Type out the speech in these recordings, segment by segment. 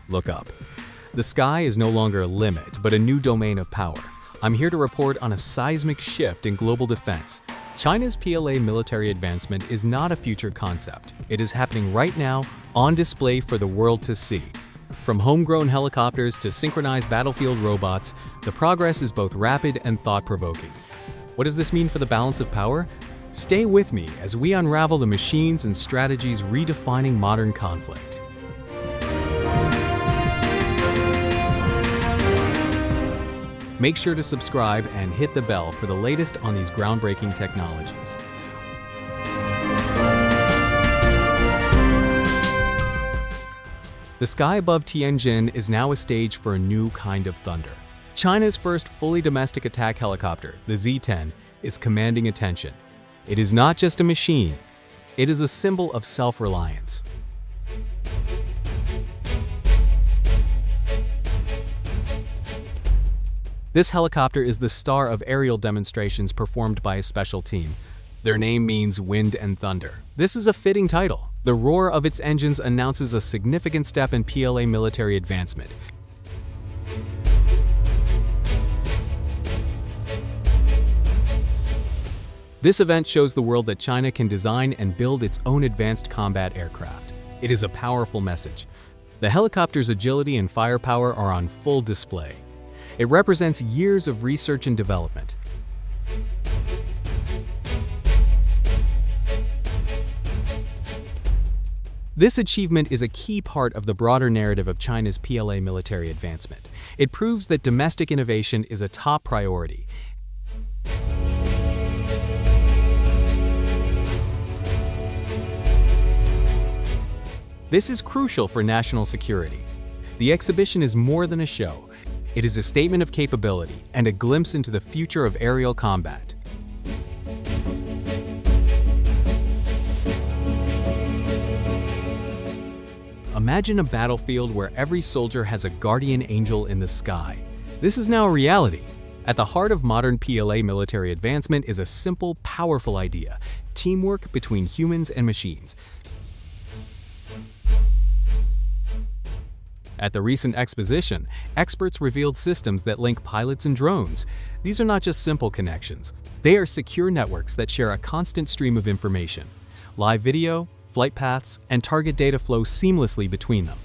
Look up. The sky is no longer a limit, but a new domain of power. I'm here to report on a seismic shift in global defense. China's PLA military advancement is not a future concept. It is happening right now, on display for the world to see. From homegrown helicopters to synchronized battlefield robots, the progress is both rapid and thought-provoking. What does this mean for the balance of power? Stay with me as we unravel the machines and strategies redefining modern conflict. Make sure to subscribe and hit the bell for the latest on these groundbreaking technologies. The sky above Tianjin is now a stage for a new kind of thunder. China's first fully domestic attack helicopter, the Z-10, is commanding attention. It is not just a machine, it is a symbol of self-reliance. This helicopter is the star of aerial demonstrations performed by a special team. Their name means wind and thunder. This is a fitting title. The roar of its engines announces a significant step in PLA military advancement. This event shows the world that China can design and build its own advanced combat aircraft. It is a powerful message. The helicopter's agility and firepower are on full display. It represents years of research and development. This achievement is a key part of the broader narrative of China's PLA military advancement. It proves that domestic innovation is a top priority. This is crucial for national security. The exhibition is more than a show. It is a statement of capability and a glimpse into the future of aerial combat. Imagine a battlefield where every soldier has a guardian angel in the sky. This is now a reality. At the heart of modern PLA military advancement is a simple, powerful idea: teamwork between humans and machines. At the recent exposition, experts revealed systems that link pilots and drones. These are not just simple connections. They are secure networks that share a constant stream of information. Live video, flight paths, and target data flow seamlessly between them.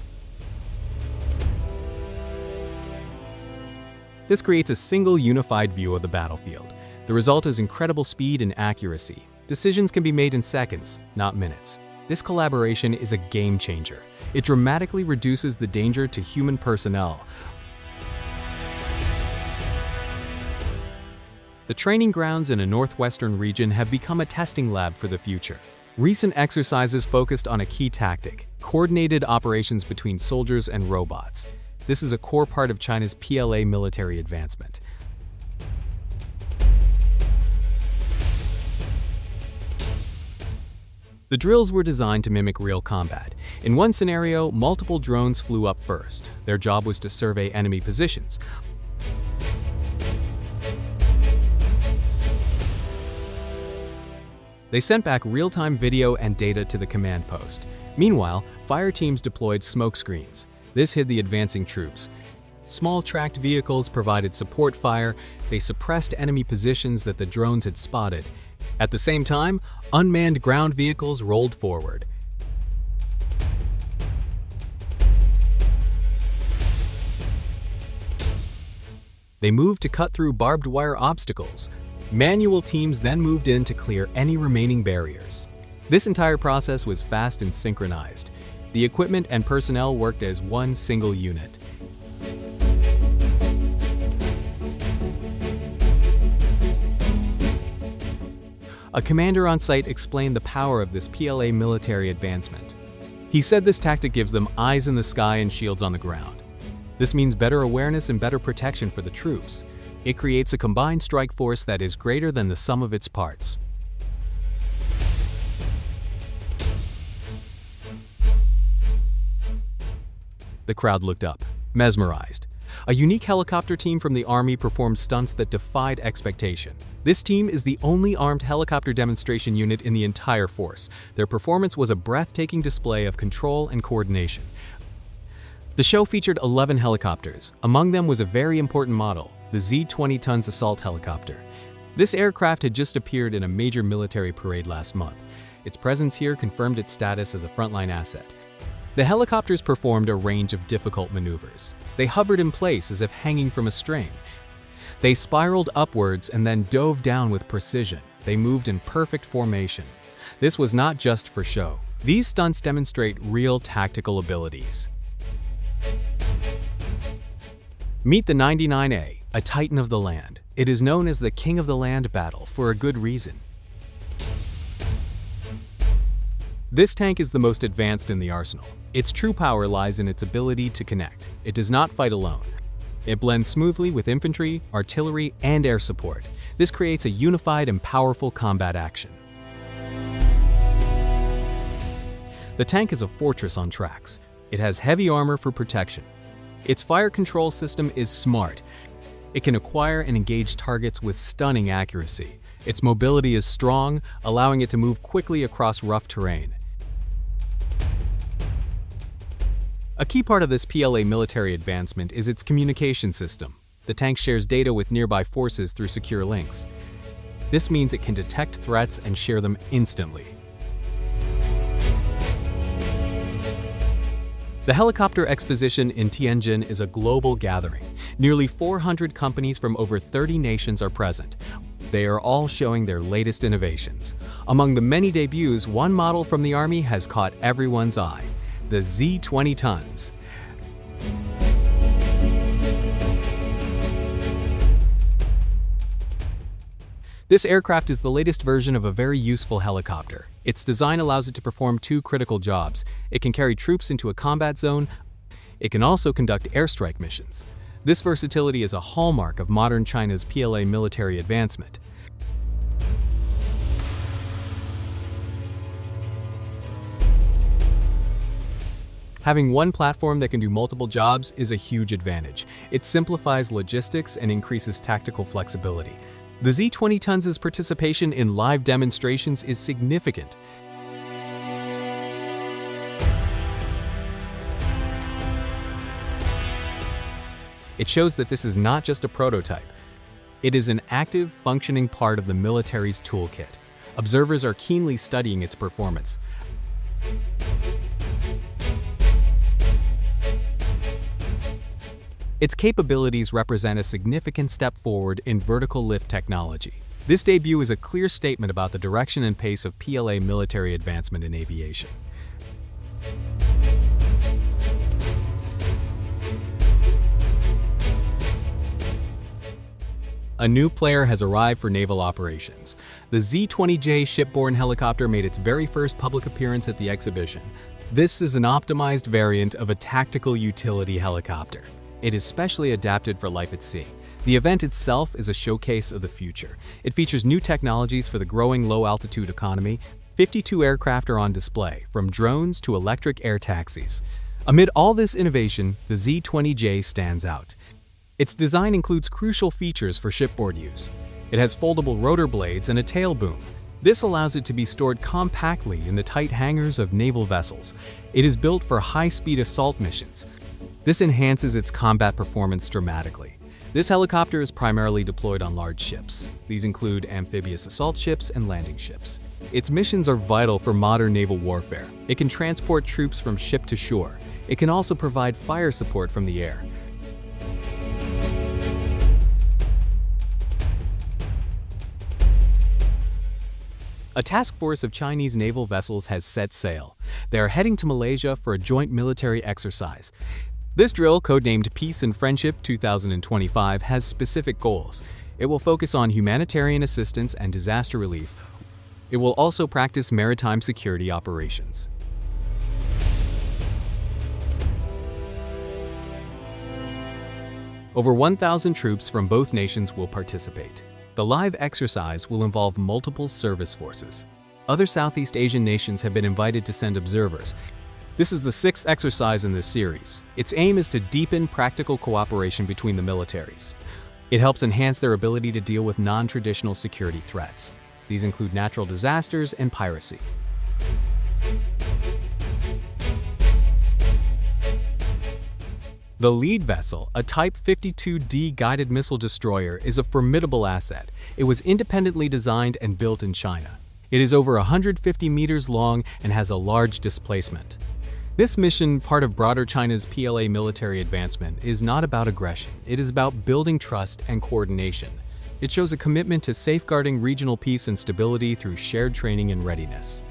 This creates a single unified view of the battlefield. The result is incredible speed and accuracy. Decisions can be made in seconds, not minutes. This collaboration is a game changer. It dramatically reduces the danger to human personnel. The training grounds in a northwestern region have become a testing lab for the future. Recent exercises focused on a key tactic: coordinated operations between soldiers and robots. This is a core part of China's PLA military advancement. The drills were designed to mimic real combat. In one scenario, multiple drones flew up first. Their job was to survey enemy positions. They sent back real-time video and data to the command post. Meanwhile, fire teams deployed smoke screens. This hid the advancing troops. Small tracked vehicles provided support fire. They suppressed enemy positions that the drones had spotted. At the same time, unmanned ground vehicles rolled forward. They moved to cut through barbed wire obstacles. Manual teams then moved in to clear any remaining barriers. This entire process was fast and synchronized. The equipment and personnel worked as one single unit. A commander on site explained the power of this PLA military advancement. He said this tactic gives them eyes in the sky and shields on the ground. This means better awareness and better protection for the troops. It creates a combined strike force that is greater than the sum of its parts. The crowd looked up, mesmerized. A unique helicopter team from the Army performed stunts that defied expectation. This team is the only armed helicopter demonstration unit in the entire force. Their performance was a breathtaking display of control and coordination. The show featured 11 helicopters. Among them was a very important model, the Z-20 tons assault helicopter. This aircraft had just appeared in a major military parade last month. Its presence here confirmed its status as a frontline asset. The helicopters performed a range of difficult maneuvers. They hovered in place as if hanging from a string. They spiraled upwards and then dove down with precision. They moved in perfect formation. This was not just for show. These stunts demonstrate real tactical abilities. Meet the 99A, a titan of the land. It is known as the King of the Land battle for a good reason. This tank is the most advanced in the arsenal. Its true power lies in its ability to connect. It does not fight alone. It blends smoothly with infantry, artillery, and air support. This creates a unified and powerful combat action. The tank is a fortress on tracks. It has heavy armor for protection. Its fire control system is smart. It can acquire and engage targets with stunning accuracy. Its mobility is strong, allowing it to move quickly across rough terrain. A key part of this PLA military advancement is its communication system. The tank shares data with nearby forces through secure links. This means it can detect threats and share them instantly. The helicopter exposition in Tianjin is a global gathering. Nearly 400 companies from over 30 nations are present. They are all showing their latest innovations. Among the many debuts, one model from the Army has caught everyone's eye: the Z-20 tons. This aircraft is the latest version of a very useful helicopter. Its design allows it to perform two critical jobs. It can carry troops into a combat zone. It can also conduct airstrike missions. This versatility is a hallmark of modern China's PLA military advancement. Having one platform that can do multiple jobs is a huge advantage. It simplifies logistics and increases tactical flexibility. The Z-20 tons' participation in live demonstrations is significant. It shows that this is not just a prototype. It is an active, functioning part of the military's toolkit. Observers are keenly studying its performance. Its capabilities represent a significant step forward in vertical lift technology. This debut is a clear statement about the direction and pace of PLA military advancement in aviation. A new player has arrived for naval operations. The Z-20J shipborne helicopter made its very first public appearance at the exhibition. This is an optimized variant of a tactical utility helicopter. It is specially adapted for life at sea. The event itself is a showcase of the future. It features new technologies for the growing low-altitude economy. 52 aircraft are on display, from drones to electric air taxis. Amid all this innovation, the Z-20J stands out. Its design includes crucial features for shipboard use. It has foldable rotor blades and a tail boom. This allows it to be stored compactly in the tight hangars of naval vessels. It is built for high-speed assault missions. This enhances its combat performance dramatically. This helicopter is primarily deployed on large ships. These include amphibious assault ships and landing ships. Its missions are vital for modern naval warfare. It can transport troops from ship to shore. It can also provide fire support from the air. A task force of Chinese naval vessels has set sail. They are heading to Malaysia for a joint military exercise. This drill, codenamed Peace and Friendship 2025, has specific goals. It will focus on humanitarian assistance and disaster relief. It will also practice maritime security operations. Over 1,000 troops from both nations will participate. The live exercise will involve multiple service forces. Other Southeast Asian nations have been invited to send observers. This is the 6th exercise in this series. Its aim is to deepen practical cooperation between the militaries. It helps enhance their ability to deal with non-traditional security threats. These include natural disasters and piracy. The lead vessel, a Type 52D guided missile destroyer, is a formidable asset. It was independently designed and built in China. It is over 150 meters long and has a large displacement. This mission, part of broader China's PLA military advancement, is not about aggression. It is about building trust and coordination. It shows a commitment to safeguarding regional peace and stability through shared training and readiness.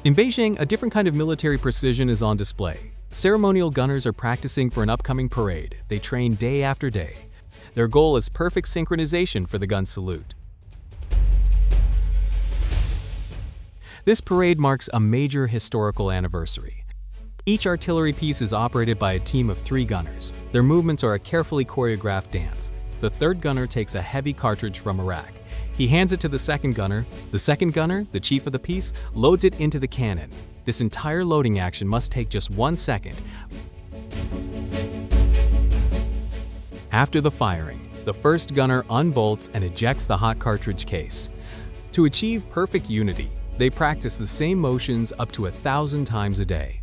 In Beijing, a different kind of military precision is on display. Ceremonial gunners are practicing for an upcoming parade. They train day after day. Their goal is perfect synchronization for the gun salute. This parade marks a major historical anniversary. Each artillery piece is operated by a team of 3 gunners. Their movements are a carefully choreographed dance. The third gunner takes a heavy cartridge from a rack. He hands it to the second gunner. The second gunner, the chief of the piece, loads it into the cannon. This entire loading action must take just 1 second. After the firing, the first gunner unbolts and ejects the hot cartridge case. To achieve perfect unity, they practice the same motions up to 1,000 times a day.